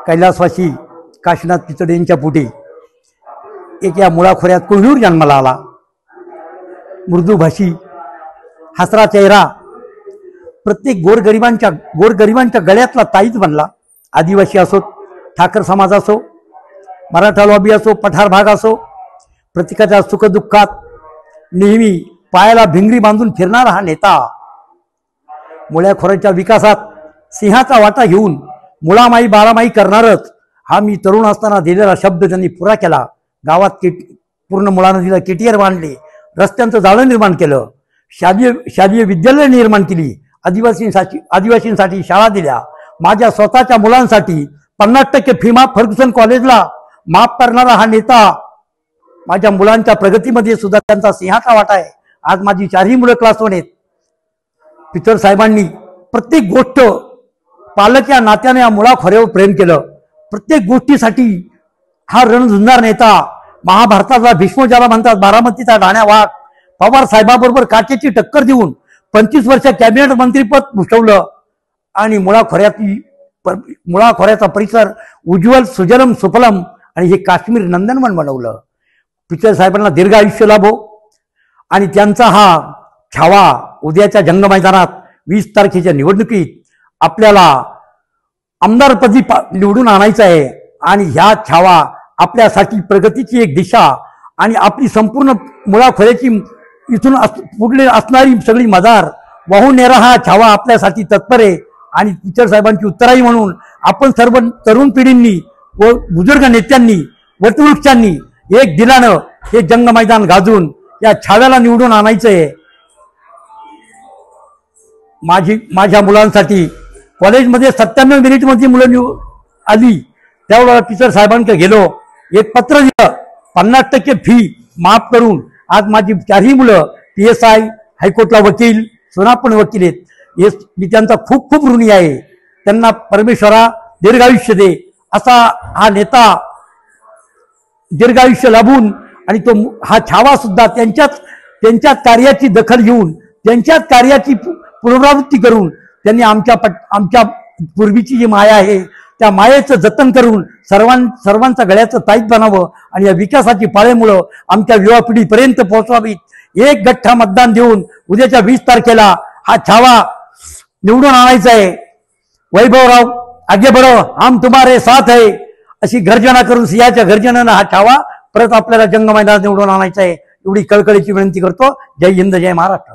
कैलासवासी काशीनाथ पिचड यांच्या पोटी एक या मुळाखोऱ्यात कोहिनूर जन्माला आला। मृदुभाषी हसरा चेहरा प्रत्येक गोरगरिबांच्या गळ्यातला ताईत बनला। आदिवासी असो, ठाकर समाज असो, मराठा लॉबी असो, पठार भाग असो, प्रत्येकाच्या सुखदुःखात नेहमी पायाला भिंगरी बांधून फिरणारा हा नेता मुळाखोऱ्याच्या विकासात सिंहाचा वाटा घेऊन मुळामाई बाळामाई करणारच हा मी तरुण असताना दिलेला शब्द त्यांनी पुरा केला। गावात पूर्ण मुळा नदीला केटीआर बांधले, रस्त्यांचं जाळं निर्माण केलं, शालेय विद्यालय निर्माण केली, आदिवासींसाठी शाळा दिल्या। माझ्या स्वतःच्या मुलांसाठी 50% फी माफ फर्ग्युसन कॉलेजला माफ करणारा हा नेता माझ्या मुलांच्या प्रगतीमध्ये सुद्धा त्यांचा सिंहाचा वाटा आहे। आज माझी 4ही मुलं क्लास 1 आहेत। पिचड साहेबांनी प्रत्येक गोष्ट पालक या नात्याने या मुळाखोऱ्यावर प्रेम केलं। प्रत्येक गोष्टीसाठी हा रणझुंजार नेता, महाभारताचा भीष्म ज्याला म्हणतात, बारामतीचा डाण्या वाघ, पवार साहेबाबरोबर काचेची टक्कर देऊन 25 वर्ष कॅबिनेट मंत्रीपद भूषवलं आणि मुळाखोऱ्याचा परिसर उज्ज्वल सुजलम सुफलम आणि हे काश्मीर नंदनवन बनवलं। पिचड साहेबांना दीर्घ आयुष्य लाभो आणि त्यांचा हा छावा उद्याच्या जंग मैदानात 20 तारखेच्या निवडणुकीत आपल्याला आमदारपदी निवडून आणायचं आहे आणि ह्या छावा आपल्यासाठी प्रगतीची एक दिशा आणि आपली संपूर्ण मुळाखोऱ्याची इथून पुढे असणारी सगळी मदार वाहून नेरा हा छावा आपल्यासाठी तत्पर आहे। आणि पिचड साहेबांची उत्तराई म्हणून आपण सर्व तरुण पिढींनी व बुजुर्ग नेत्यांनी वटवृक्षांनी एक दिलानं हे जंग मैदान गाजून या छाव्याला निवडून आणायचं आहे। माझ्या मुलांसाठी कॉलेजमध्ये 97 मिनिटमध्ये मुलं आली, त्यावेळेला पिचड साहेबांकडे गेलो, एक पत्र दिलं, 50% फी माफ करून आज माझी 4ही मुलं PSI, हायकोर्टला वकील, सोनापण वकील आहेत। मी त्यांचा खूप खूप ऋणी आहे। त्यांना परमेश्वरा दीर्घायुष्य दे, असा हा नेता दीर्घायुष्य लाभून आणि तो हा छावा सुद्धा त्यांच्याच कार्याची दखल घेऊन त्यांच्याच कार्याची पुनरावृत्ती करून त्यांनी आमच्या पूर्वीची जी माया आहे त्या मायेचं जतन करून सर्वांच्या गळ्याचं ताईत बनावं आणि या विकासाची पाळेमुळं आमच्या युवा पिढीपर्यंत पोहोचवावीत। एक गठ्ठा मतदान देऊन उद्याच्या 20 तारखेला हा छावा निवडून आणायचा आहे। वैभवराव आगे बढ़ो, हम तुम्हारे साथ है, अशी गर्जना करून सिंहाच्या गर्जनेनं हा छावा परत आपल्याला जंग मैदानात निवडून आणायचा आहे। एवढी कळकळीची विनंती करतो। जय हिंद, जय महाराष्ट्र।